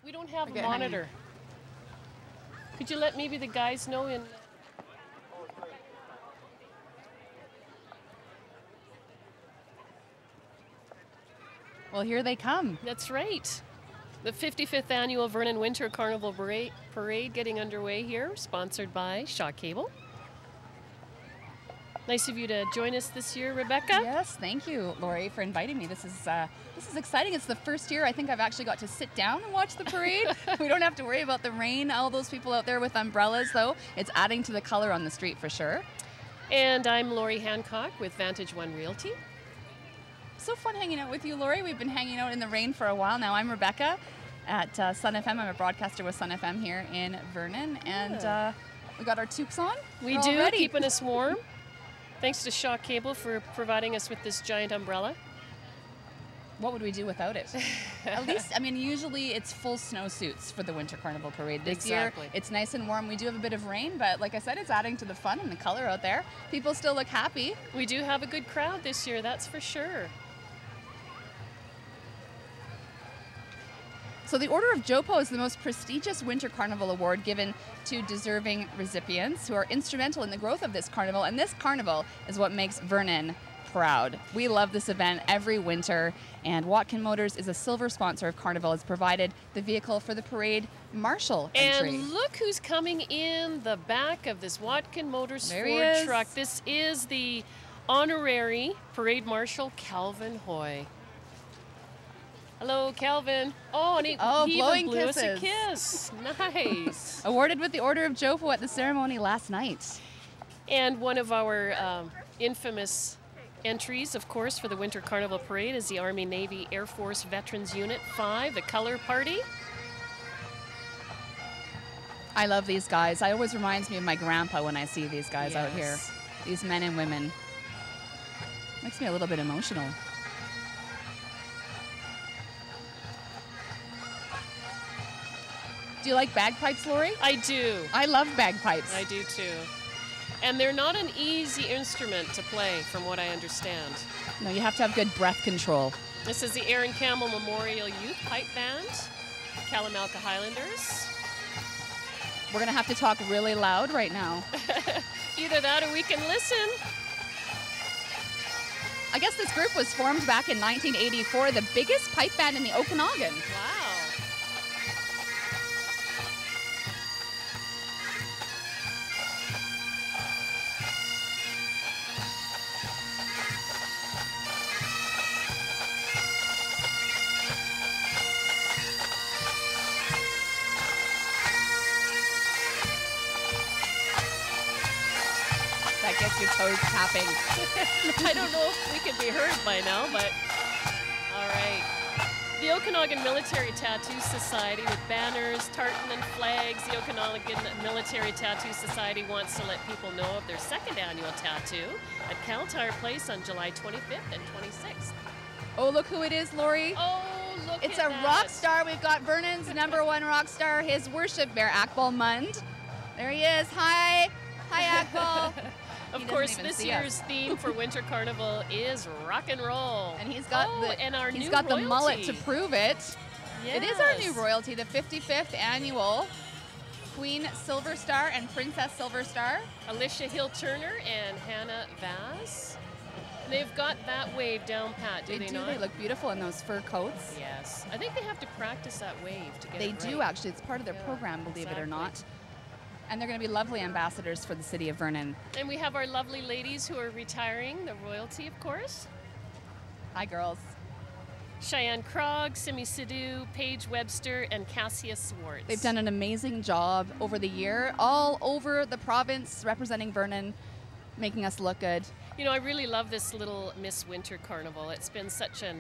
We don't have a monitor. Could you let maybe the guys know in... Well, here they come. That's right. The 55th annual Vernon Winter Carnival Parade getting underway here, sponsored by Shaw Cable. Nice of you to join us this year, Rebecca. Yes, thank you, Lori, for inviting me. This is exciting. It's the first year I think I've actually got to sit down and watch the parade. We don't have to worry about the rain. All those people out there with umbrellas, though, it's adding to the color on the street for sure. And I'm Lori Hancock with Vantage One Realty. So fun hanging out with you, Lori. We've been hanging out in the rain for a while now. I'm Rebecca at Sun FM. I'm a broadcaster with Sun FM here in Vernon, and we got our toques on. We do, keeping us warm. Thanks to Shaw Cable for providing us with this giant umbrella. What would we do without it? At least, I mean, usually it's full snowsuits for the Winter Carnival Parade. This year, it's nice and warm. We do have a bit of rain, but like I said, it's adding to the fun and the color out there. People still look happy. We do have a good crowd this year, that's for sure. So the Order of Jopo is the most prestigious Winter Carnival award given to deserving recipients who are instrumental in the growth of this carnival, and this carnival is what makes Vernon proud. We love this event every winter, and Watkin Motors is a silver sponsor of Carnival. It's provided the vehicle for the parade marshal entry. And look who's coming in the back of this Watkin Motors Ford truck. This is the honorary parade marshal, Calvin Hoy. Hello, Calvin. Oh, and he even blew us a kiss. Nice. Awarded with the Order of Jopo at the ceremony last night. And one of our infamous entries, of course, for the Winter Carnival Parade is the Army, Navy, Air Force Veterans Unit 5, the Color Party. I love these guys. It always reminds me of my grandpa when I see these guys out here. These men and women. Makes me a little bit emotional. Do you like bagpipes, Lori? I do. I love bagpipes. I do too. And they're not an easy instrument to play, from what I understand. No, you have to have good breath control. This is the Aaron Campbell Memorial Youth Pipe Band, Kalamalka Highlanders. We're going to have to talk really loud right now. Either that or we can listen. I guess this group was formed back in 1984, the biggest pipe band in the Okanagan. Wow. Gets your toes tapping. I don't know if we can be heard by now, but all right. The Okanagan Military Tattoo Society with banners, tartan and flags. The Okanagan Military Tattoo Society wants to let people know of their second annual tattoo at Kaltire Place on July 25th and 26th. Oh, look who it is, Lori. Oh, look It's a rock star. We've got Vernon's #1 rock star, his worship bear, Akbal Mund. There he is. Hi. Hi, Akbal. Of course, this year's theme for Winter Carnival is rock and roll. And he's got he's got the mullet to prove it. Yes. It is our new royalty, the 55th annual Queen Silver Star and Princess Silver Star. Alicia Hill-Turner and Hannah Vaz. They've got that wave down pat, do they not? They look beautiful in those fur coats. Yes. I think they have to practice that wave to get it right. They do, actually. It's part of their program, believe it or not. And they're going to be lovely ambassadors for the city of Vernon. And we have our lovely ladies who are retiring, the royalty, of course. Hi, girls. Cheyenne Krog, Simi Sidhu, Paige Webster, and Cassia Swartz. They've done an amazing job over the year, all over the province, representing Vernon, making us look good. You know, I really love this little Miss Winter Carnival. It's been such a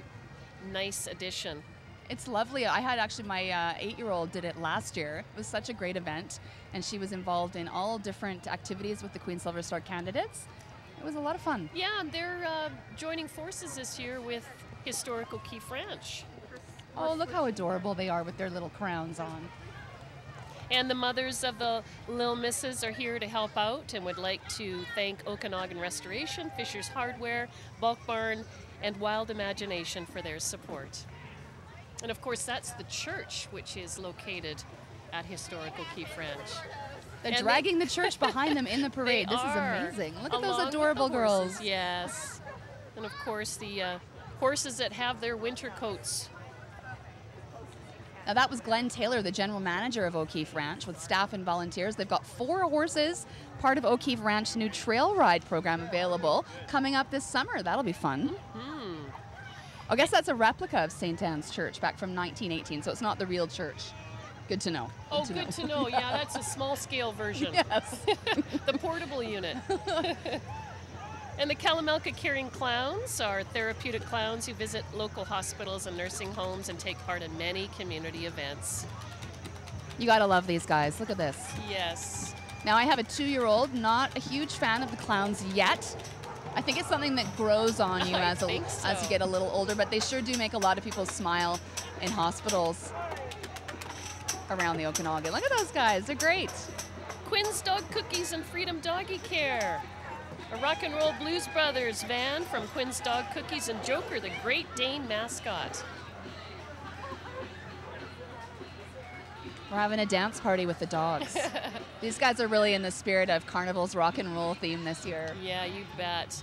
nice addition. It's lovely. I had actually my 8-year-old did it last year. It was such a great event, and she was involved in all different activities with the Queen Silver Star candidates. It was a lot of fun. Yeah, and they're joining forces this year with Historical Key French. Oh, look how adorable they are with their little crowns on. And the mothers of the Little Misses are here to help out and would like to thank Okanagan Restoration, Fisher's Hardware, Bulk Barn, and Wild Imagination for their support. And of course, that's the church, which is located at historical Keefe Ranch. They're And dragging the church behind them in the parade. They This is are, amazing. Look at along those with the adorable horses. girls. Yes. And of course, the horses that have their winter coats. Now that was Glenn Taylor, the general manager of O'Keefe Ranch, with staff and volunteers. They've got 4 horses, part of O'Keefe Ranch's new trail ride program available coming up this summer. That'll be fun. I guess that's a replica of St. Anne's Church back from 1918, so it's not the real church. Good to know. Oh, good to know. Yeah, that's a small-scale version. Yes. The portable unit. And the Kalamelka Carrying Clowns are therapeutic clowns who visit local hospitals and nursing homes and take part in many community events. You gotta love these guys. Look at this. Yes. Now I have a 2-year-old, not a huge fan of the clowns yet. I think it's something that grows on you I as think so. you get a little older, but they sure do make a lot of people smile in hospitals around the Okanagan. Look at those guys, they're great. Quinn's Dog Cookies and Freedom Doggy Care. A Rock and Roll Blues Brothers van from Quinn's Dog Cookies and Joker, the Great Dane mascot. We're having a dance party with the dogs. These guys are really in the spirit of Carnival's rock and roll theme this year. Yeah, you bet.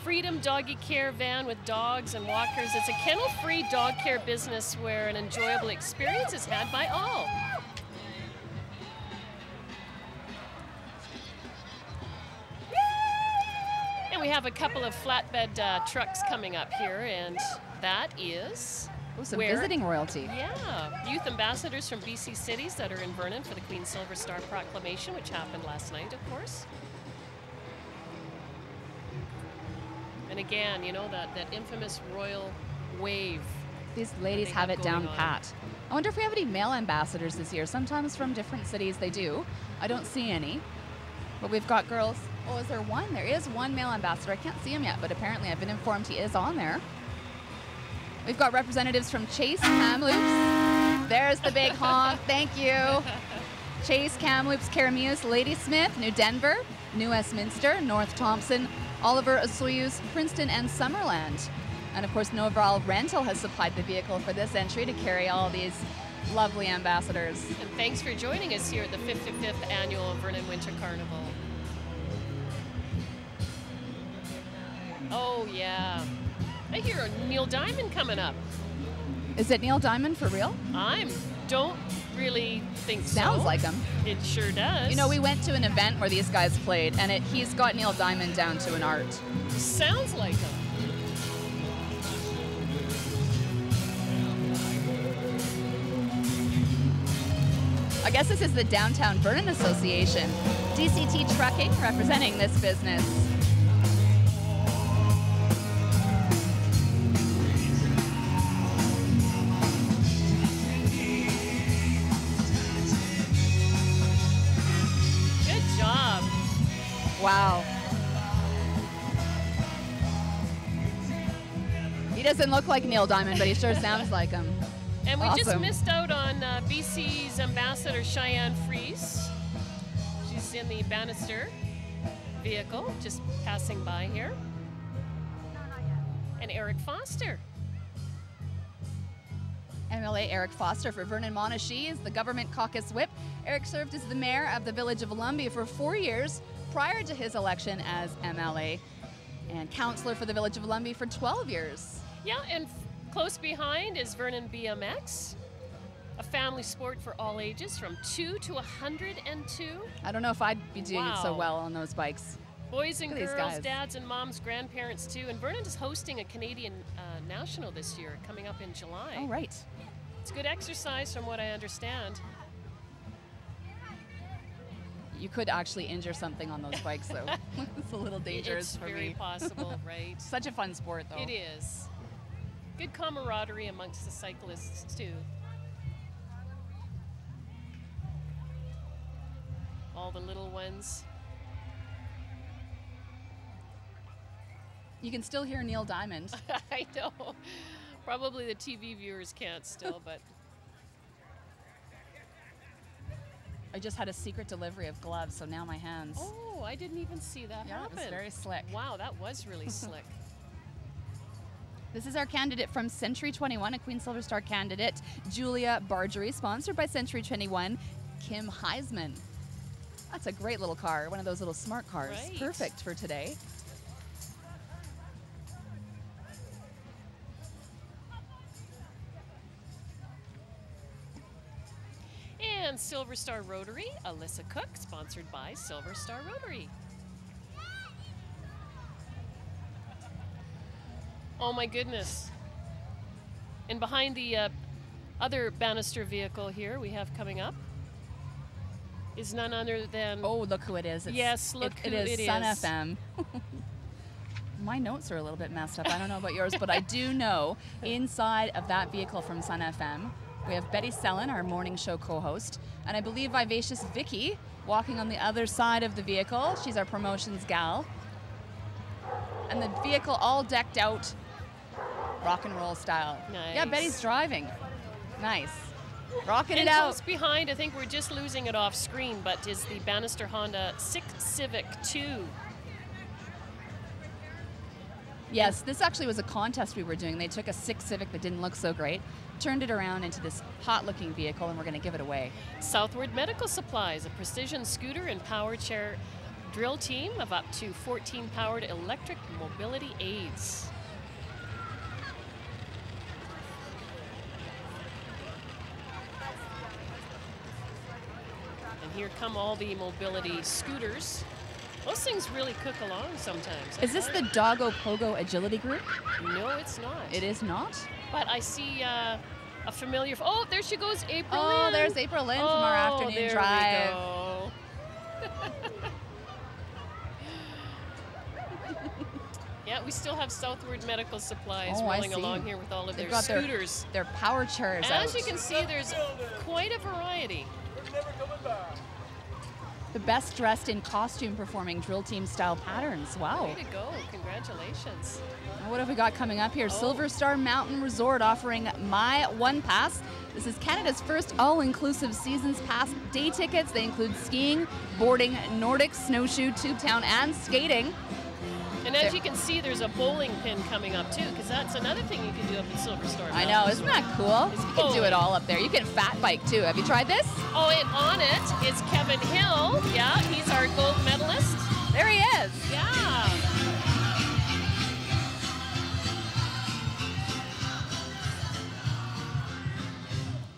Freedom Doggy Care van with dogs and walkers. It's a kennel-free dog care business where an enjoyable experience is had by all. And we have a couple of flatbed trucks coming up here, and that is Some where, visiting royalty. yeah, youth ambassadors from BC cities that are in Vernon for the Queen's Silver Star Proclamation, which happened last night, of course. And again, you know, that infamous royal wave. These ladies they have have it down going on. pat. I wonder if we have any male ambassadors this year. Sometimes from different cities they do. I don't see any. But we've got girls. Oh, is there one? There is one male ambassador. I can't see him yet, but apparently I've been informed he is on there. We've got representatives from Chase, Kamloops. There's the big honk. Thank you. Chase, Kamloops, Karameus, Ladysmith, New Denver, New Westminster, North Thompson, Oliver, Osoyoos, Princeton, and Summerland. And of course, Noval Rental has supplied the vehicle for this entry to carry all these lovely ambassadors. And thanks for joining us here at the 55th Annual Vernon Winter Carnival. Oh, yeah. I hear a Neil Diamond coming up. Is it Neil Diamond for real? Don't really think so. Sounds like him. It sure does. You know, we went to an event where these guys played, and he's got Neil Diamond down to an art. Sounds like him. I guess this is the Downtown Vernon Association. DCT Trucking representing this business. Good job. Wow. He doesn't look like Neil Diamond, but he sure sounds like him. And we just Awesome. missed out on BC's Ambassador Cheyenne Fries. She's in the Bannister vehicle, just passing by here. And Eric Foster. MLA Eric Foster for Vernon Monashee is the government caucus whip. Eric served as the mayor of the village of Lumbee for 4 years prior to his election as MLA, and councillor for the village of Lumbee for 12 years. Yeah, and close behind is Vernon BMX, a family sport for all ages from 2 to 102. I don't know if I'd be doing it so Wow. well on those bikes. Boys and Look at these girls, guys. dads and moms, grandparents too. And Vernon is hosting a Canadian National this year, coming up in July. Oh, right. It's good exercise from what I understand. You could actually injure something on those bikes, though. It's a little dangerous It's for very me. possible, right? Such a fun sport, though. It is. Good camaraderie amongst the cyclists too. All the little ones. You can still hear Neil Diamond. I know. Probably the TV viewers can't still, but I just had a secret delivery of gloves, so now my hands. oh, I didn't even see that Yeah, it happen. was very slick. Wow, that was really slick. This is our candidate from Century 21, a Queen Silver Star candidate, Julia Bargery, sponsored by Century 21, Kim Heisman. That's a great little car, one of those little smart cars. Right. Perfect for today. And Silver Star Rotary, Alyssa Cook, sponsored by Silver Star Rotary. Oh my goodness. And behind the other banister vehicle here we have coming up is none other than... Oh, look who it is. Yes, look who it is. it is. Sun FM. My notes are a little bit messed up. I don't know about yours, but I do know inside of that vehicle from Sun FM, we have Betty Sellen, our morning show co-host, and I believe Vivacious Vicky walking on the other side of the vehicle. She's our promotions gal. And the vehicle all decked out rock and roll style. Nice. Yeah, Betty's driving. Nice. Rocking And it out. close behind, I think we're just losing it off screen, but is the Bannister Honda 6 Civic 2. Yes, this actually was a contest we were doing. They took a 6 Civic that didn't look so great, turned it around into this hot-looking vehicle, and we're going to give it away. Southward Medical Supplies, a precision scooter and power chair drill team of up to 14 powered electric mobility aids. And here come all the mobility scooters. Those things really cook along sometimes. Is this the Doggo Pogo Agility Group? No, it's not. It is not? But I see a familiar... Oh, there she goes, April Oh, Lynn. there's April Lynn from our afternoon there drive. We go. Yeah, we still have Southward Medical Supplies Oh, I rolling see. along here with all of They've their got scooters. their power chairs out. As you can see, there's quite a variety. The best dressed in costume performing drill team style patterns. Wow. Way to go. Congratulations. Now what have we got coming up here? Oh. Silver Star Mountain Resort offering My One Pass. This is Canada's first all-inclusive seasons pass day tickets. They include skiing, boarding, Nordic, snowshoe, tube town, and skating. And as you can see, there's a bowling pin coming up too, because that's another thing you can do up in Silver Star. I know, isn't that cool? It's You can do bowling. it all up there. You can fat bike too. Have you tried this? Oh, and on it is Kevin Hill. Yeah, he's our gold medalist. There he is. Yeah.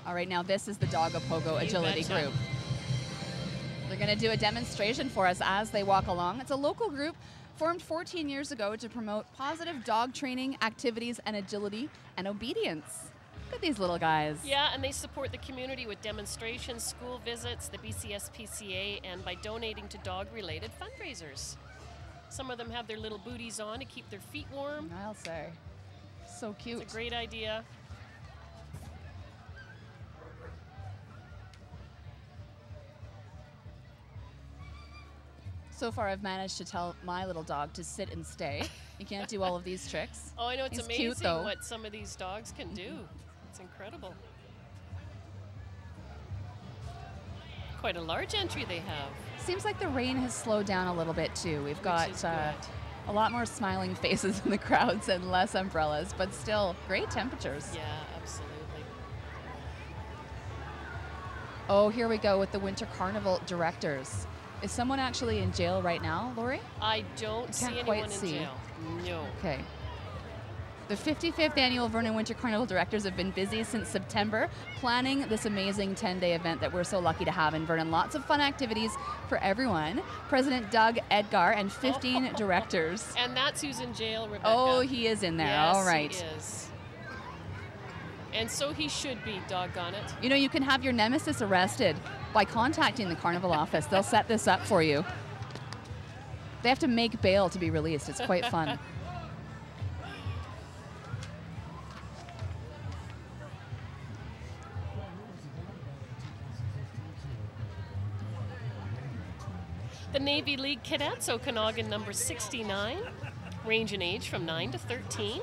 All right, now this is the Doggo Pogo Agility betcha. Group. They're going to do a demonstration for us as they walk along. It's a local group formed 14 years ago to promote positive dog training, activities, and agility and obedience. Look at these little guys. Yeah, and they support the community with demonstrations, school visits, the BCSPCA, and by donating to dog-related fundraisers. Some of them have their little booties on to keep their feet warm. I'll say. So cute. It's a great idea. So far, I've managed to tell my little dog to sit and stay. You can't do all of these tricks. Oh, I know, it's He's amazing cute, though. what some of these dogs can do. It's incredible. Quite a large entry they have. Seems like the rain has slowed down a little bit too. We've Which got is good. a lot more smiling faces in the crowds and less umbrellas, but still great temperatures. Yeah, absolutely. Oh, here we go with the Winter Carnival directors. Is someone actually in jail right now, Lori? I don't see can't anyone quite in see. jail. No. Okay. The 55th annual Vernon Winter Carnival directors have been busy since September planning this amazing 10-day event that we're so lucky to have in Vernon. Lots of fun activities for everyone. President Doug Edgar and 15 directors. And that's who's in jail, Rebecca. Oh, he is in there. Yes, All right. he is. And so he should be, doggone it. You know, you can have your nemesis arrested by contacting the Carnival office. They'll set this up for you. They have to make bail to be released. It's quite fun. The Navy League Cadets, Okanagan number 69, range in age from 9 to 13.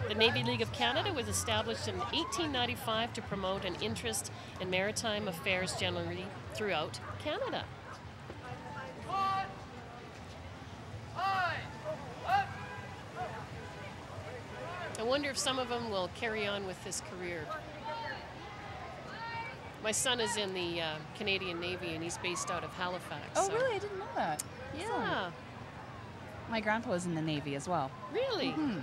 The Navy League of Canada was established in 1895 to promote an interest in maritime affairs generally throughout Canada. I wonder if some of them will carry on with this career. My son is in the Canadian Navy, and he's based out of Halifax. Oh, so. really? I didn't know that. Yeah. My grandpa was in the Navy as well. Really? Mm-hmm.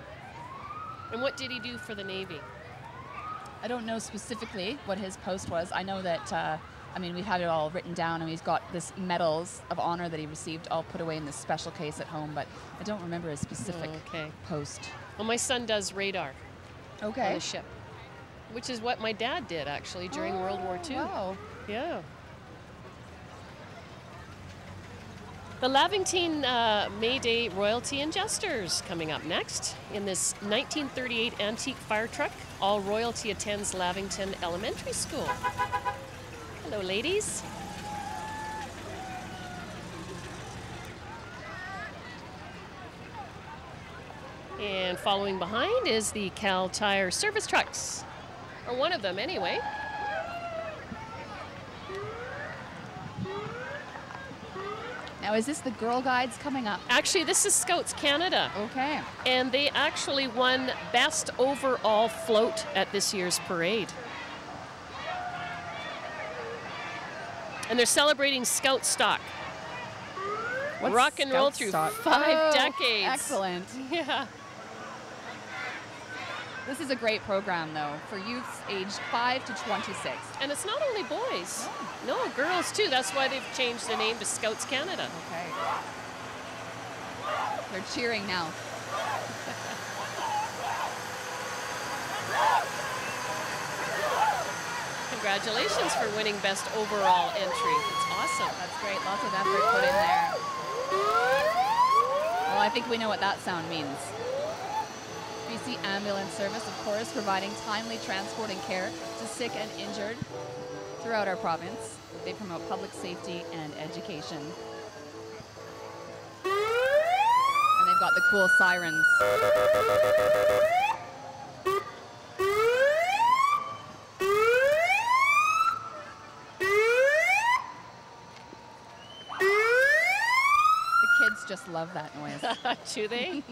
And what did he do for the Navy? I don't know specifically what his post was. I know that, I mean, we have it all written down, and he's got this medals of honor that he received all put away in this special case at home, but I don't remember his specific post. Well, my son does radar on Okay. the ship, which is what my dad did, actually, during World War II. Wow. Yeah. The Lavington May Day Royalty and Jesters coming up next. In this 1938 antique fire truck, all royalty attends Lavington Elementary School. Hello, ladies. And following behind is the Cal Tire service trucks, or one of them anyway. Now, is this the Girl Guides coming up? Actually, this is Scouts Canada. Okay. And they actually won Best Overall Float at this year's parade. And they're celebrating Scout stock. What's Rock and roll Scout through stock? 5 decades. Excellent. Yeah. This is a great program, though, for youths aged 5 to 26. And it's not only boys. No, girls too. That's why they've changed the name to Scouts Canada. Okay. They're cheering now. Congratulations for winning Best Overall Entry. It's awesome. That's great. Lots of effort put in there. Well, I think we know what that sound means. BC Ambulance Service, of course, providing timely transport and care to sick and injured throughout our province. They promote public safety and education. And they've got the cool sirens. The kids just love that noise. Do they?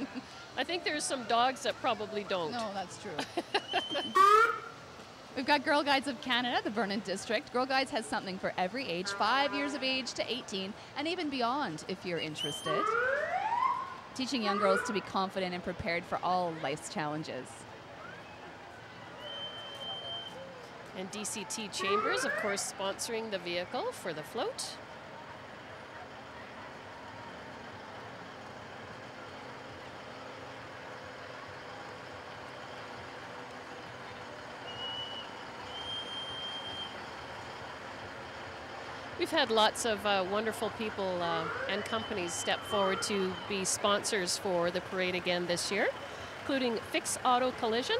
I think there's some dogs that probably don't. No, that's true. We've got Girl Guides of Canada, the Vernon District. Girl Guides has something for every age, 5 years of age to 18, and even beyond if you're interested. Teaching young girls to be confident and prepared for all life's challenges. And DCT Chambers, of course, sponsoring the vehicle for the float. We've had lots of wonderful people and companies step forward to be sponsors for the parade again this year, including Fix Auto Collision.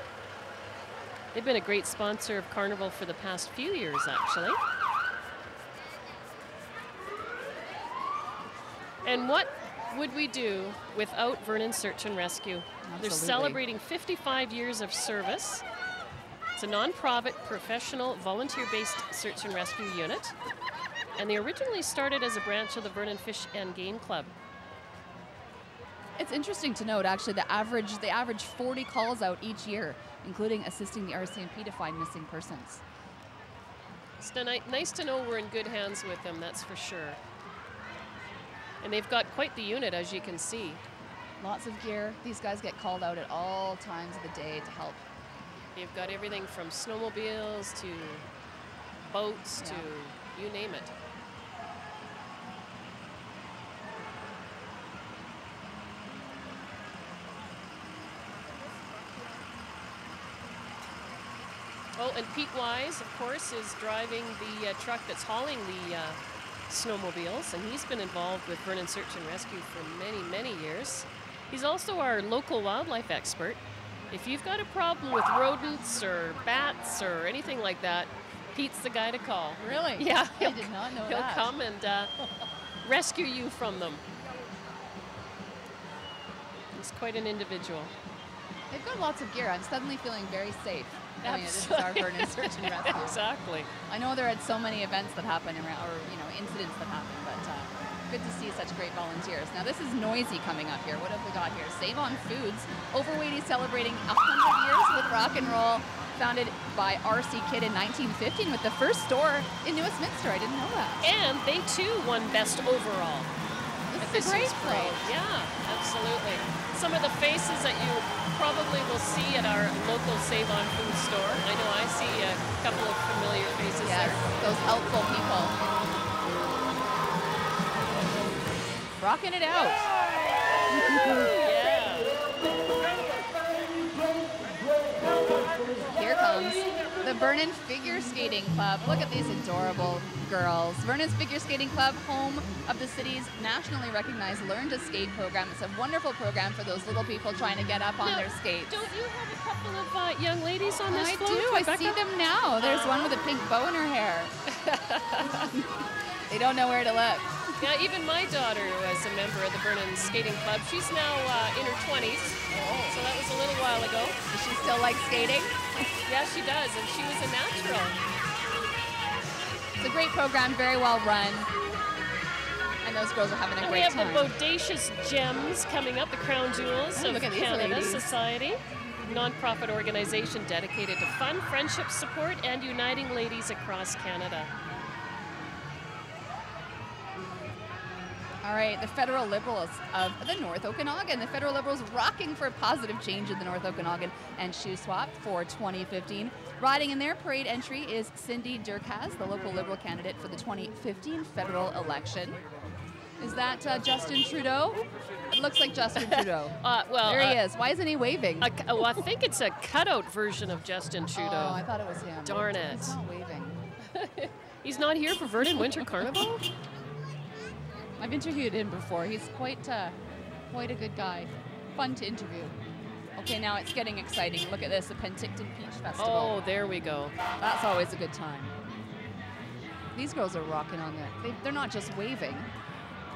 They've been a great sponsor of Carnival for the past few years, actually. And what would we do without Vernon Search and Rescue? Absolutely. They're celebrating 55 years of service. It's a non-profit, professional, volunteer-based search and rescue unit. And they originally started as a branch of the Vernon Fish and Game Club. It's interesting to note, actually, they average 40 calls out each year, including assisting the RCMP to find missing persons. It's nice to know we're in good hands with them, that's for sure. And they've got quite the unit, as you can see. Lots of gear. These guys get called out at all times of the day to help. They've got everything from snowmobiles to boats to you name it. Oh, and Pete Wise, of course, is driving the truck that's hauling the snowmobiles, and he's been involved with Vernon Search and Rescue for many, many years. He's also our local wildlife expert. If you've got a problem with rodents or bats or anything like that, Pete's the guy to call. Really? Yeah. I did not know that. He'll come and rescue you from them. He's quite an individual. They've got lots of gear. I'm suddenly feeling very safe. I mean, this is our Vernon Search and Rescue. Exactly. I know there are so many events that happen around, or incidents that happen, but Good to see such great volunteers. Now this is noisy coming up here. What have we got here? Save on Foods. Overweight is celebrating 100 years with rock and roll. Founded by R.C. Kidd in 1915 with the first store in New Westminster. I didn't know that. And they too won Best Overall. This is a great place. Yeah, absolutely. Some of the faces that you probably will see at our local Save on Food store. I know I see a couple of familiar faces Yes, there. those helpful people. Rocking it out. Yeah. Here comes the Vernon Figure Skating Club. Look at these adorable girls. Vernon's Figure Skating Club, home of the city's nationally recognized Learn to Skate program. It's a wonderful program for those little people trying to get up on their skates. Don't you have a couple of young ladies on this I float, do. Rebecca? I see them now. There's one with a pink bow in her hair. They don't know where to look. Yeah, even my daughter was a member of the Vernon Skating Club. She's now in her 20s, so that was a little while ago. Does she still like skating? Yeah, she does, and she was a natural. It's a great program, very well run. And those girls are having a And great time. we have the Bodacious Gems coming up, the Crown Jewels Oh, of look at these Canada ladies. Society. Nonprofit organization dedicated to fun, friendship support, and uniting ladies across Canada. All right, the Federal Liberals of the North Okanagan. The Federal Liberals rocking for positive change in the North Okanagan and Shoe Swap for 2015. Riding in their parade entry is Cindy Durkaz, the local Liberal candidate for the 2015 federal election. Is that Justin Trudeau? It looks like Justin Trudeau. Well, there he is. Why isn't he waving? Well, I think it's a cutout version of Justin Trudeau. Oh, I thought it was him. Darn it. He's not waving. He's not here for Vernon Winter Carnival? I've interviewed him before. He's quite a good guy. Fun to interview. Okay, now it's getting exciting. Look at this, the Penticton Peach Festival. Oh, there we go. That's always a good time. These girls are rocking on there. They're not just waving,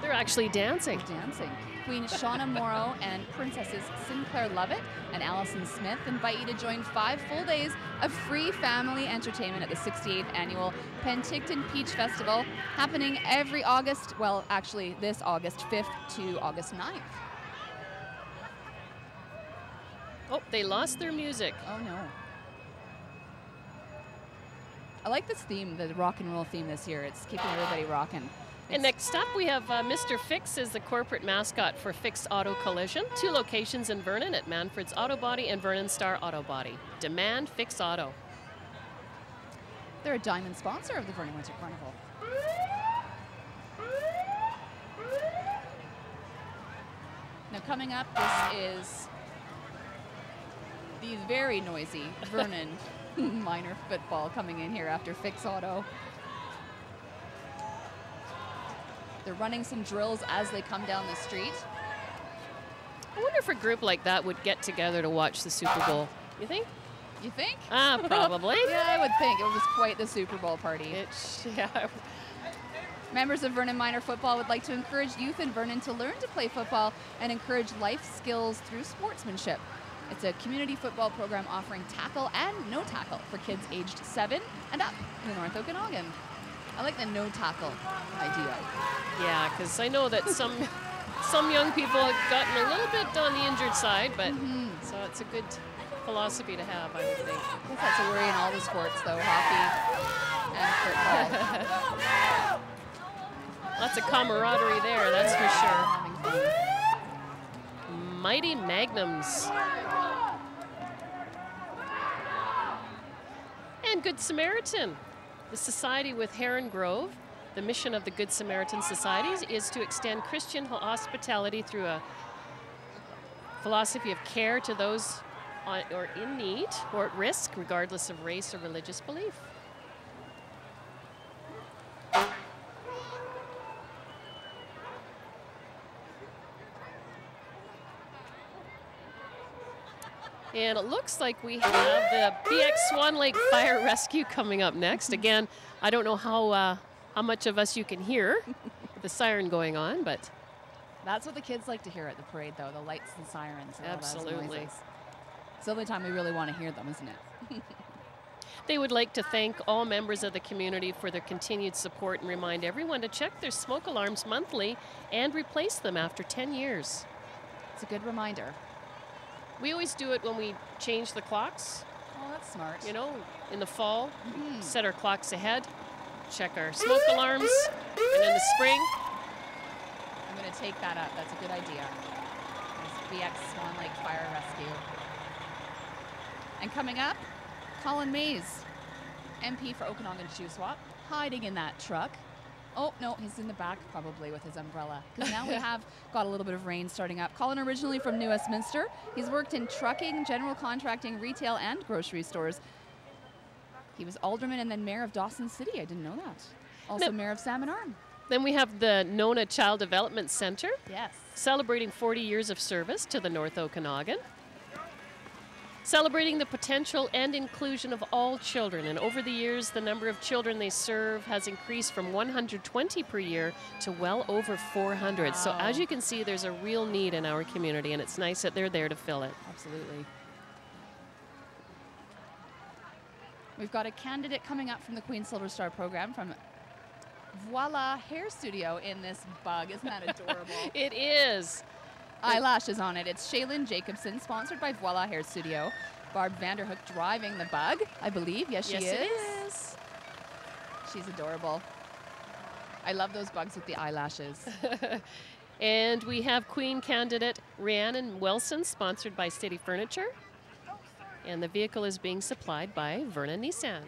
They're actually dancing. they're dancing. Queen Shauna Morrow and Princesses Sinclair Lovett and Allison Smith invite you to join 5 full days of free family entertainment at the 68th annual Penticton Peach Festival, happening every August, well, actually this August 5th to August 9th. Oh, they lost their music. Oh no. I like this theme, the rock and roll theme this year. It's keeping everybody rocking. And next up, we have Mr. Fix is the corporate mascot for Fix Auto Collision. 2 locations in Vernon at Manfred's Auto Body and Vernon Star Auto Body. Demand Fix Auto. They're a diamond sponsor of the Vernon Winter Carnival. Now coming up, this is the very noisy Vernon minor football coming in here after Fix Auto. They're running some drills as they come down the street. I wonder if a group like that would get together to watch the Super Bowl. You think? You think? Probably. Yeah, I would think. It was quite the Super Bowl party. Yeah. Members of Vernon Minor Football would like to encourage youth in Vernon to learn to play football and encourage life skills through sportsmanship. It's a community football program offering tackle and no tackle for kids aged 7 and up in the North Okanagan. I like the no tackle idea. Yeah, because I know that some young people have gotten a little bit on the injured side, but so it's a good philosophy to have, I would think. I guess that's a worry in all the sports, though, hockey and football. Lots of camaraderie there, that's for sure. Having fun. Mighty Magnums. And Good Samaritan. The society with Heron Grove, the mission of the Good Samaritan Societies is to extend Christian hospitality through a philosophy of care to those or in need or at risk, regardless of race or religious belief. And it looks like we have the BX Swan Lake Fire Rescue coming up next. Again, I don't know how much of us you can hear with the siren going on, but That's what the kids like to hear at the parade, though, the lights and sirens. And all those absolutely. noises. It's the only time we really want to hear them, isn't it? They would like to thank all members of the community for their continued support and remind everyone to check their smoke alarms monthly and replace them after 10 years. It's a good reminder. We always do it when we change the clocks. Oh, that's smart. You know, in the fall, set our clocks ahead, check our smoke alarms, and in the spring. I'm going to take that up. That's a good idea. There's BX Swan Lake Fire Rescue. And coming up, Colin Mays, MP for Okanagan Shuswap, hiding in that truck. Oh, no, he's in the back probably with his umbrella. Because now we have got a little bit of rain starting up. Colin originally from New Westminster. He's worked in trucking, general contracting, retail, and grocery stores. He was alderman and then mayor of Dawson City. I didn't know that. Also mayor of Salmon Arm. Then we have the Nona Child Development Center. Yes. Celebrating 40 years of service to the North Okanagan. Celebrating the potential and inclusion of all children. And over the years, the number of children they serve has increased from 120 per year to well over 400. Wow. So as you can see, there's a real need in our community, and it's nice that they're there to fill it. Absolutely. We've got a candidate coming up from the Queen Silver Star program from Voila Hair Studio in this bug. Isn't that adorable? It is. Eyelashes on it. It's Shaylin Jacobson, sponsored by Voila Hair Studio. Barb Vanderhook driving the bug, I believe. Yes, she is. Yes, it is. She's adorable. I love those bugs with the eyelashes. And we have Queen candidate Rhiannon Wilson, sponsored by City Furniture. And the vehicle is being supplied by Vernon Nissan.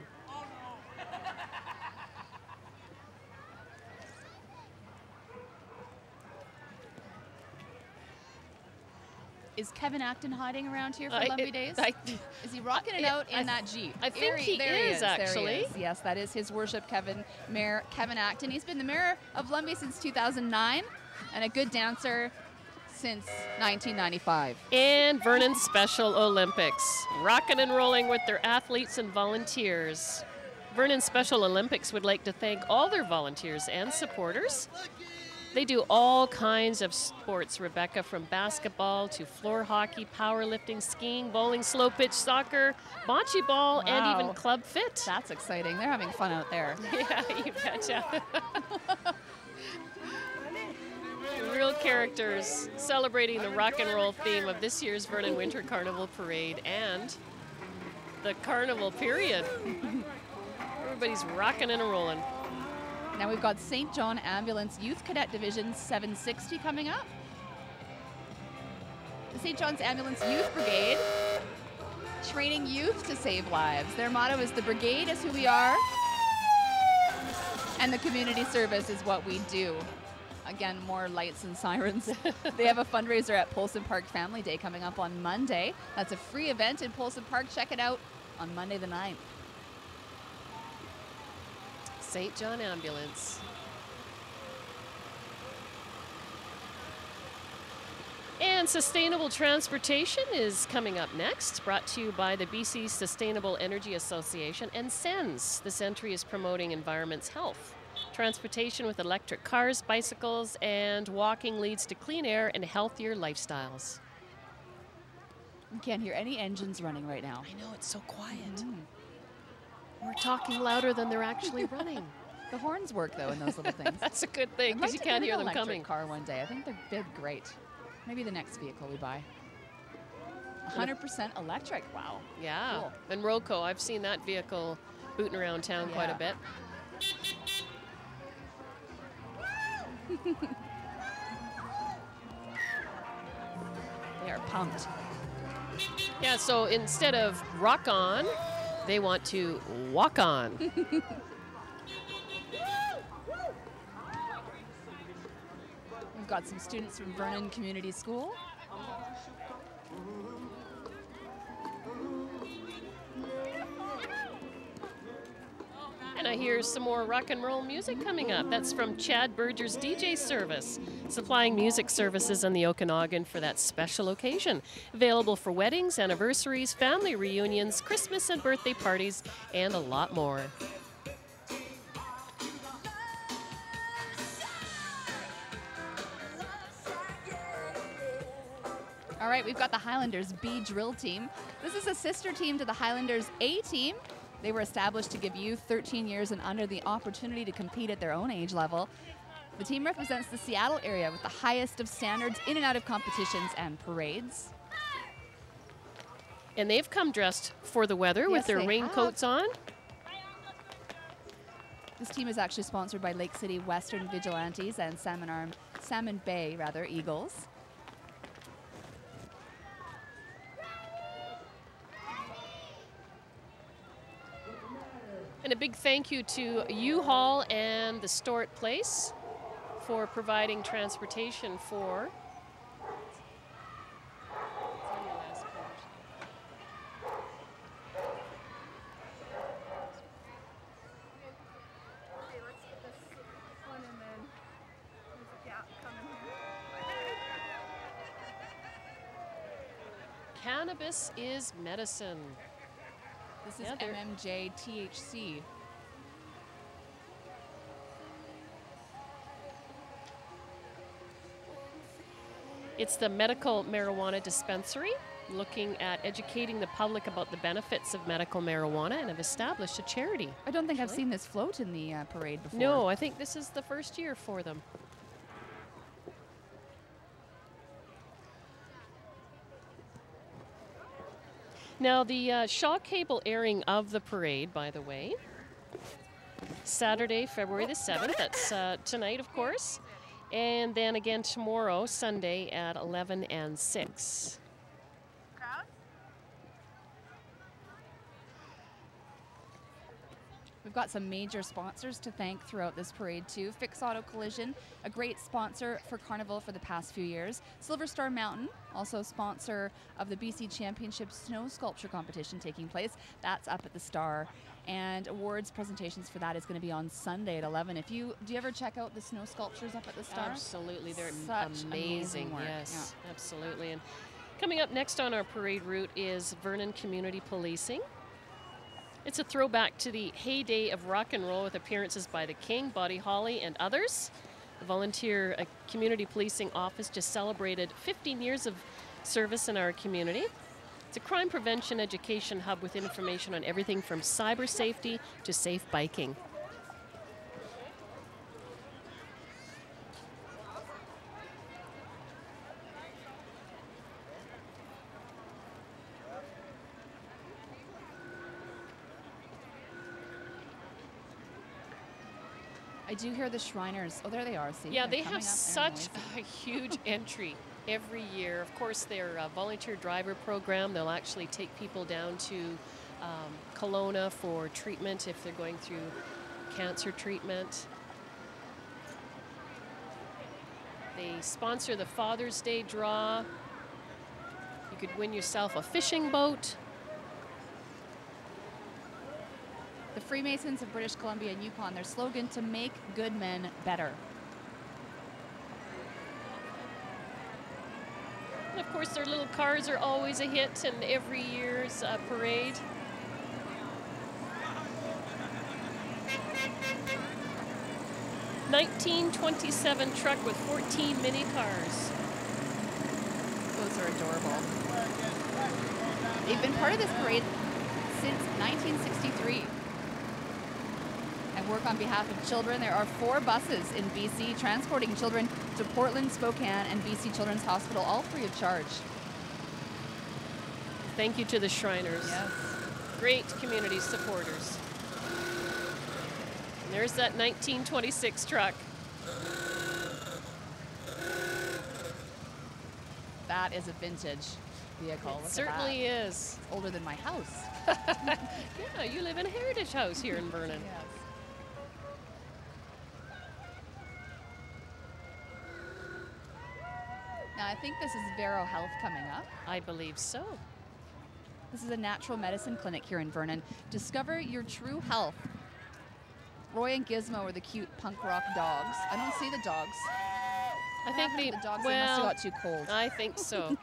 Is Kevin Acton hiding around here for Lumpy Days? Is he rocking it out in that Jeep? I think he is, actually. Yes, that is His Worship Mayor Kevin Acton. He's been the mayor of Lumpy since 2009 and a good dancer since 1995. And Vernon Special Olympics, rocking and rolling with their athletes and volunteers. Vernon Special Olympics would like to thank all their volunteers and supporters. They do all kinds of sports, Rebecca, from basketball to floor hockey, powerlifting, skiing, bowling, slow pitch soccer, bocce ball, and even club fit. That's exciting. They're having fun out there. Yeah, you betcha. Real characters celebrating the rock and roll theme of this year's Vernon Winter Carnival Parade and the Carnival period. Everybody's rocking and rolling. Now we've got St. John Ambulance Youth Cadet Division 760 coming up. The St. John's Ambulance Youth Brigade, training youth to save lives. Their motto is "The brigade is who we are, and the community service is what we do." Again, more lights and sirens. They have a fundraiser at Polson Park Family Day coming up on Monday. That's a free event in Polson Park. Check it out on Monday the 9th. St. John Ambulance. And sustainable transportation is coming up next, brought to you by the BC Sustainable Energy Association and SENS. This entry is promoting environment's health. Transportation with electric cars, bicycles, and walking leads to clean air and healthier lifestyles. You can't hear any engines running right now. I know, it's so quiet. We're talking louder than they're actually running. The horns work, though, in those little things. That's a good thing, because you can't hear them coming. I'd car one day. I think they're great. Maybe the next vehicle we buy. 100% electric. Wow. Yeah. Cool. And Roco, I've seen that vehicle booting around town quite a bit. They are pumped. Yeah, so instead of rock on, they want to walk on. We've got some students from Vernon Community School. And I hear some more rock and roll music coming up. That's from Chad Berger's DJ service, supplying music services on the Okanagan for that special occasion. Available for weddings, anniversaries, family reunions, Christmas and birthday parties, and a lot more. All right, we've got the Highlanders B drill team. This is a sister team to the Highlanders A team. They were established to give youth 13 years and under the opportunity to compete at their own age level. The team represents the Seattle area with the highest of standards in and out of competitions and parades. And they've come dressed for the weather with their raincoats on. This team is actually sponsored by Lake City Western Vigilantes and Salmon Bay Eagles. And a big thank you to U-Haul and the Stort Place for providing transportation for. Cannabis is medicine. This is MMJ THC. It's the medical marijuana dispensary, looking at educating the public about the benefits of medical marijuana, and have established a charity. I don't think I've seen this float in the parade before. No, I think this is the first year for them. Now, the shock cable airing of the parade, by the way, Saturday, February the 7th. That's tonight, of course. And then again tomorrow, Sunday, at 11 and 6. We've got some major sponsors to thank throughout this parade too. Fix Auto Collision, a great sponsor for Carnival for the past few years. Silver Star Mountain, also a sponsor of the BC Championship Snow Sculpture Competition taking place. That's up at the Star. And awards presentations for that is going to be on Sunday at 11. Do you ever check out the snow sculptures up at the Star? Absolutely, they're Such amazing work. Yes, yeah. Absolutely. And coming up next on our parade route is Vernon Community Policing. It's a throwback to the heyday of rock and roll with appearances by the King, Buddy Holly, and others. The Volunteer Community Policing Office just celebrated 15 years of service in our community. It's a crime prevention education hub with information on everything from cyber safety to safe biking. I do hear the Shriners. Oh, there they are. See, yeah, they have such a huge entry every year. Of course, their volunteer driver program, they'll actually take people down to Kelowna for treatment if they're going through cancer treatment. They sponsor the Father's Day draw. You could win yourself a fishing boat. The Freemasons of British Columbia and Yukon, their slogan, to make good men better. And of course, their little cars are always a hit in every year's parade. '1927 truck with 14 mini cars. Those are adorable. They've been part of this parade since 1963. And work on behalf of children. There are 4 buses in BC transporting children to Portland, Spokane, and BC Children's Hospital, all free of charge. Thank you to the Shriners. Yes. Great community supporters. And there's that 1926 truck. That is a vintage vehicle. It certainly is. It's older than my house. Yeah, you live in a heritage house here in Vernon. Yes. Now, I think this is Vero Health coming up. I believe so. This is a natural medicine clinic here in Vernon. Discover your true health. Roy and Gizmo are the cute punk rock dogs. I don't see the dogs. I think the dogs they must have got too cold. I think so.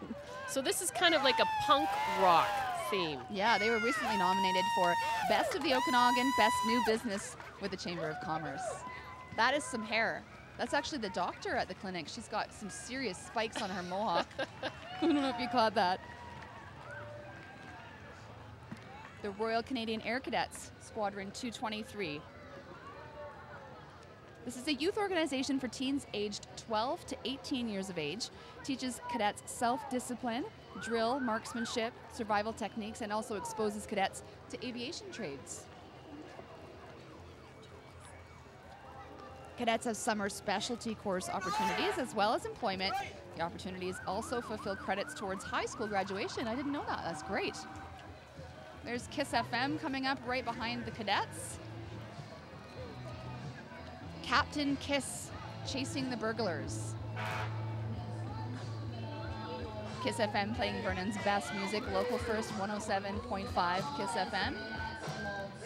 So this is kind of like a punk rock theme. Yeah, they were recently nominated for Best of the Okanagan, Best New Business with the Chamber of Commerce. That is some hair. That's actually the doctor at the clinic. She's got some serious spikes on her mohawk. I don't know if you caught that. the Royal Canadian Air Cadets, Squadron 223. This is a youth organization for teens aged 12 to 18 years of age. Teaches cadets self-discipline, drill, marksmanship, survival techniques, and also exposes cadets to aviation trades. Cadets have summer specialty course opportunities as well as employment. The opportunities also fulfill credits towards high school graduation. I didn't know that. That's great. There's KISS FM coming up right behind the cadets. Captain KISS chasing the burglars. KISS FM playing Vernon's best music, local first 107.5 KISS FM.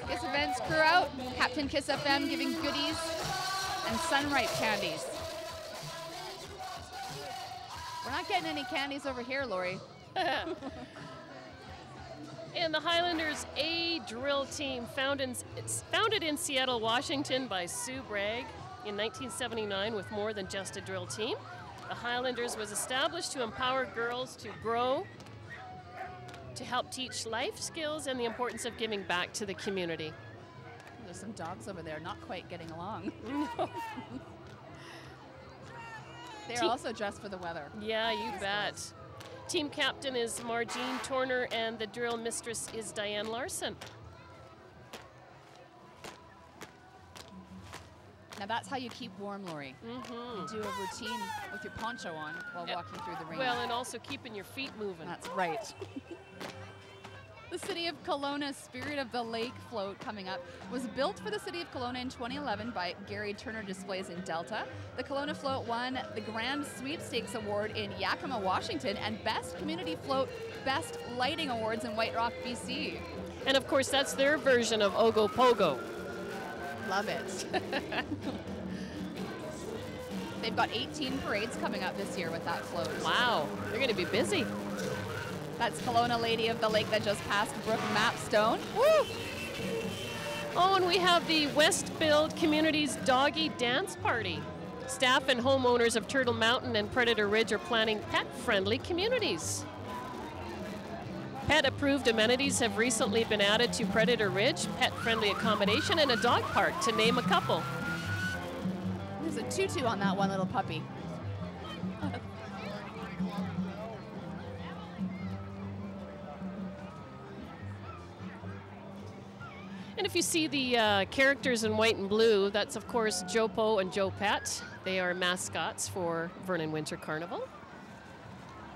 KISS events crew out. Captain KISS FM giving goodies and Sunripe candies. We're not getting any candies over here, Lori. And the Highlanders A drill team, founded in Seattle, Washington by Sue Bragg in 1979 with more than just a drill team. The Highlanders was established to empower girls to grow, to help teach life skills and the importance of giving back to the community. There's some dogs over there not quite getting along. No. They're also dressed for the weather. Yeah, you bet. Team captain is Margene Torner and the drill mistress is Diane Larson. Now that's how you keep warm, Lori. You do a routine with your poncho on while walking through the rain. Well, and also keeping your feet moving. That's right. The City of Kelowna's Spirit of the Lake float coming up was built for the City of Kelowna in 2011 by Gary Turner Displays in Delta. The Kelowna float won the Grand Sweepstakes Award in Yakima, Washington, and Best Community Float Best Lighting Awards in White Rock, BC. And of course, that's their version of Ogo Pogo. Love it. They've got 18 parades coming up this year with that float. Wow, they're going to be busy. That's Kelowna Lady of the Lake that just passed Brooke Mapstone. Woo! Oh, and we have the Westfield Community's Doggy Dance Party. Staff and homeowners of Turtle Mountain and Predator Ridge are planning pet-friendly communities. Pet-approved amenities have recently been added to Predator Ridge, pet-friendly accommodation, and a dog park, to name a couple. There's a tutu on that one little puppy. And if you see the characters in white and blue, that's of course Jopo and Joe Pet. They are mascots for Vernon Winter Carnival.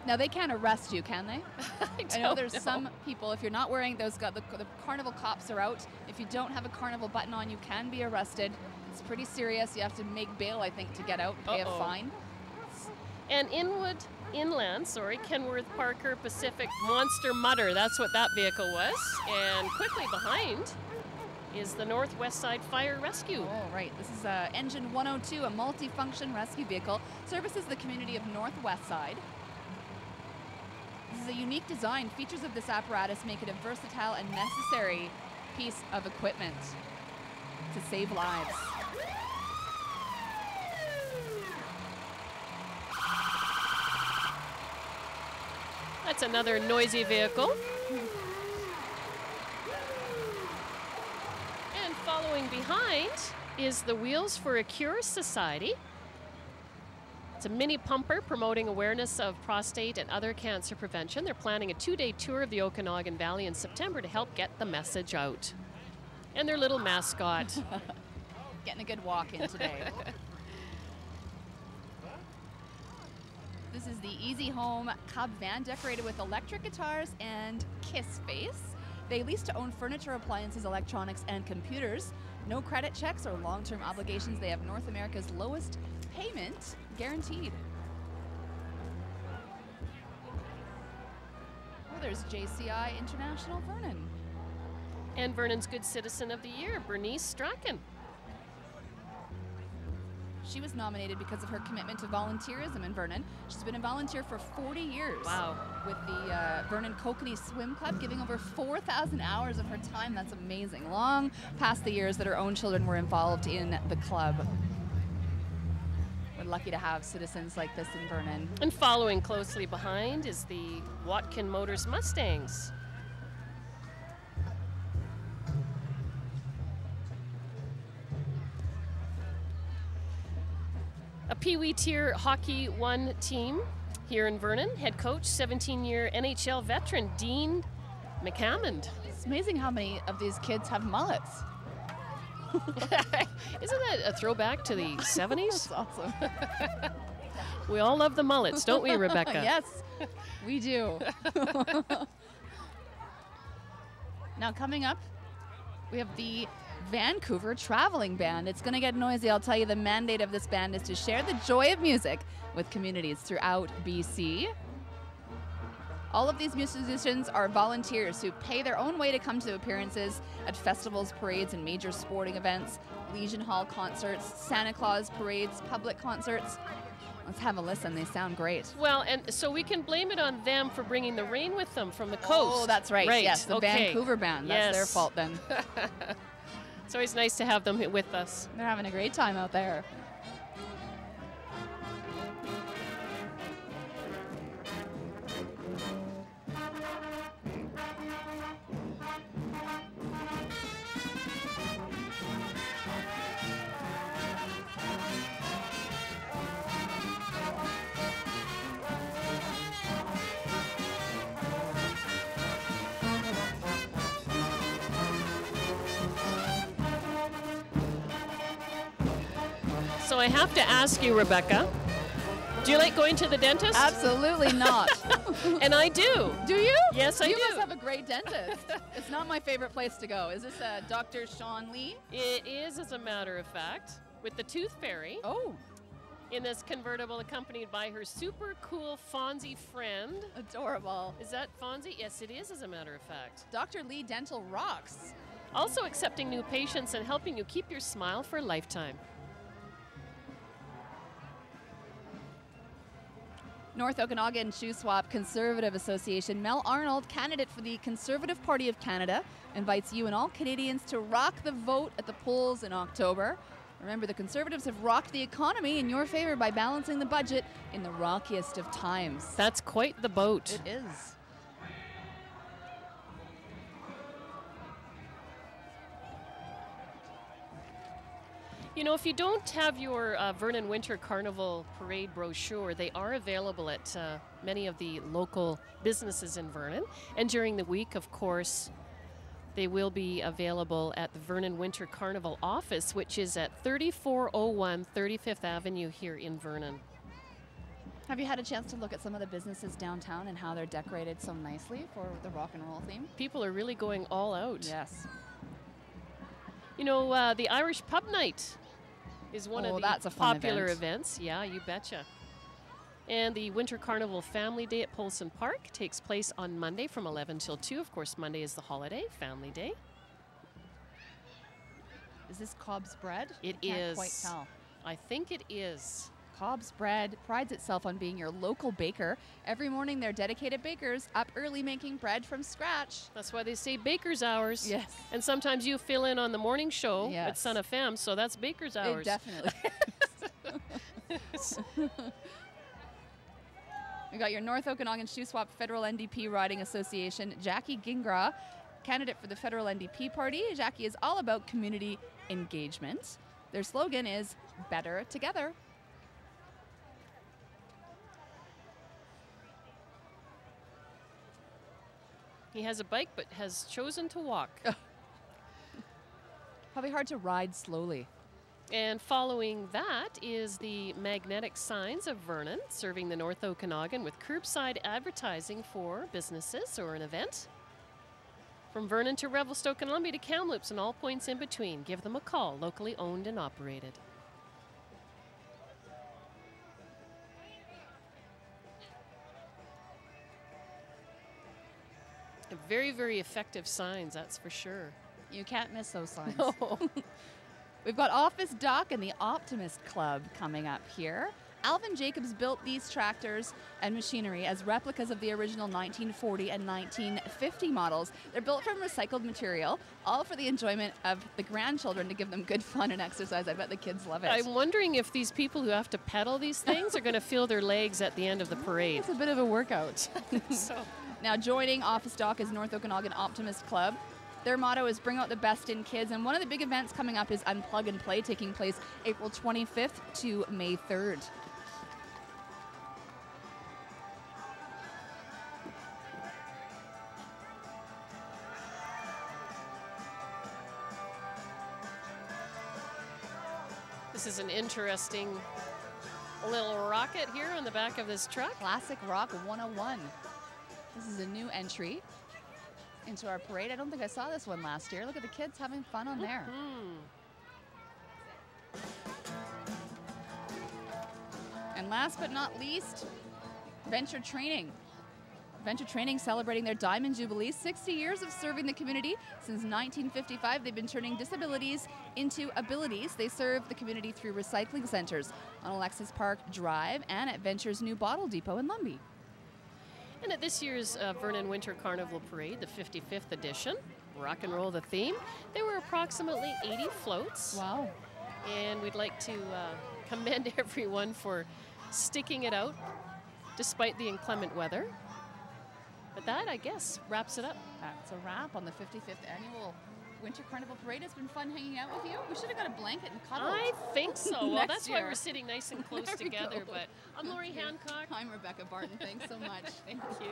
Now they can't arrest you, can they? I know there's know. some people, if you're not wearing those, the carnival cops are out. If you don't have a carnival button on, you can be arrested. It's pretty serious. You have to make bail, I think, to get out, pay a fine. And Kenworth, Parker, Pacific, Monster Mutter, that's what that vehicle was. And quickly behind is the Northwest Side Fire Rescue. Oh, right. This is Engine 102, a multi-function rescue vehicle. Services the community of Northwest Side. This is a unique design. Features of this apparatus make it a versatile and necessary piece of equipment to save lives. That's another noisy vehicle. And following behind is the Wheels for a Cure Society. It's a mini pumper promoting awareness of prostate and other cancer prevention. They're planning a 2-day tour of the Okanagan Valley in September to help get the message out. And their little mascot. Getting a good walk in today. This is the Easy Home Cub van decorated with electric guitars and Kiss Face. They lease to own furniture, appliances, electronics, and computers. No credit checks or long-term obligations. They have North America's lowest payment guaranteed. Oh, there's JCI International Vernon. And Vernon's Good Citizen of the Year, Bernice Strachan. She was nominated because of her commitment to volunteerism in Vernon. She's been a volunteer for 40 years. Wow. With the Vernon Kokanee Swim Club, giving over 4,000 hours of her time. That's amazing. Long past the years that her own children were involved in the club. We're lucky to have citizens like this in Vernon. And following closely behind is the Watkin Motors Mustangs. A Pee Wee tier Hockey 1 team here in Vernon. Head coach, 17-year NHL veteran, Dean McHammond. It's amazing how many of these kids have mullets. Isn't that a throwback to the 70s? That's awesome. We all love the mullets, don't we, Rebecca? Yes, we do. Now coming up, we have the Vancouver Traveling Band. It's going to get noisy, I'll tell you. The mandate of this band is to share the joy of music with communities throughout BC. All of these musicians are volunteers who pay their own way to come to appearances at festivals, parades, and major sporting events, Legion Hall concerts, Santa Claus parades, public concerts. Let's have a listen. They sound great. Well, and so we can blame it on them for bringing the rain with them from the coast. Oh, that's right. Yes, the okay. Vancouver Band. That's their fault then. It's always nice to have them with us. They're having a great time out there. So I have to ask you, Rebecca, do you like going to the dentist? Absolutely not. And I do. Do you? Yes, I do. You must have a great dentist. It's not my favorite place to go. Is this Dr. Sean Lee? It is, as a matter of fact, with the Tooth Fairy. Oh. In this convertible, accompanied by her super cool Fonzie friend. Adorable. Is that Fonzie? Yes, it is, as a matter of fact. Dr. Lee Dental rocks. Also accepting new patients and helping you keep your smile for a lifetime. North Okanagan Shoe Swap Conservative Association, Mel Arnold, candidate for the Conservative Party of Canada, invites you and all Canadians to rock the vote at the polls in October. Remember, the Conservatives have rocked the economy in your favor by balancing the budget in the rockiest of times. That's quite the boat. It is. You know, if you don't have your Vernon Winter Carnival Parade brochure, they are available at many of the local businesses in Vernon. And during the week, of course, they will be available at the Vernon Winter Carnival office, which is at 3401 35th Avenue here in Vernon. Have you had a chance to look at some of the businesses downtown and how they're decorated so nicely for the rock and roll theme? People are really going all out. Yes. You know, the Irish Pub Night is one of the that's a fun popular events. Yeah, you betcha. And the Winter Carnival Family Day at Polson Park takes place on Monday from 11 till 2. Of course, Monday is the holiday, Family Day. Is this Cobb's Bread? It I can't is. quite tell. I think it is. Cobb's Bread prides itself on being your local baker. Every morning, their dedicated bakers up early making bread from scratch. That's why they say baker's hours. Yes. And sometimes you fill in on the morning show Yes. at Sun FM, so that's baker's hours. It definitely is. We got your North Okanagan Shoe Swap Federal NDP Riding Association, Jackie Gingra, candidate for the Federal NDP Party. Jackie is all about community engagement. Their slogan is Better Together. He has a bike but has chosen to walk. Probably hard to ride slowly. And following that is the Magnetic Signs of Vernon, serving the North Okanagan with curbside advertising for businesses or an event. From Vernon to Revelstoke, Columbia to Kamloops and all points in between. Give them a call, locally owned and operated. Very, very effective signs, that's for sure. You can't miss those signs. No. We've got Office Dock and the Optimist Club coming up here. Alvin Jacobs built these tractors and machinery as replicas of the original 1940 and 1950 models. They're built from recycled material, all for the enjoyment of the grandchildren to give them good fun and exercise. I bet the kids love it. I'm wondering if these people who have to pedal these things are going to feel their legs at the end of the parade. It's a bit of a workout. So. Now joining Office Dock is North Okanagan Optimist Club. Their motto is bring out the best in kids. And one of the big events coming up is Unplug and Play, taking place April 25th to May 3rd. This is an interesting little rocket here on the back of this truck. Classic Rock 101. This is a new entry into our parade. I don't think I saw this one last year. Look at the kids having fun on there. And last but not least, Venture Training. Venture Training celebrating their Diamond Jubilee, 60 years of serving the community. Since 1955, they've been turning disabilities into abilities. They serve the community through recycling centers on Alexis Park Drive and at Venture's new bottle depot in Lumby. And at this year's Vernon Winter Carnival Parade, the 55th edition, rock and roll the theme, there were approximately 80 floats. Wow. And we'd like to commend everyone for sticking it out despite the inclement weather. But that, I guess, wraps it up. That's a wrap on the 55th annual Winter Carnival Parade. It's been fun hanging out with you. We should have got a blanket and cuddled. I think so. Well, that's why year. we're sitting nice and close together. But I'm Lori Hancock. I'm Rebecca Barton. Thanks so much. Thank you.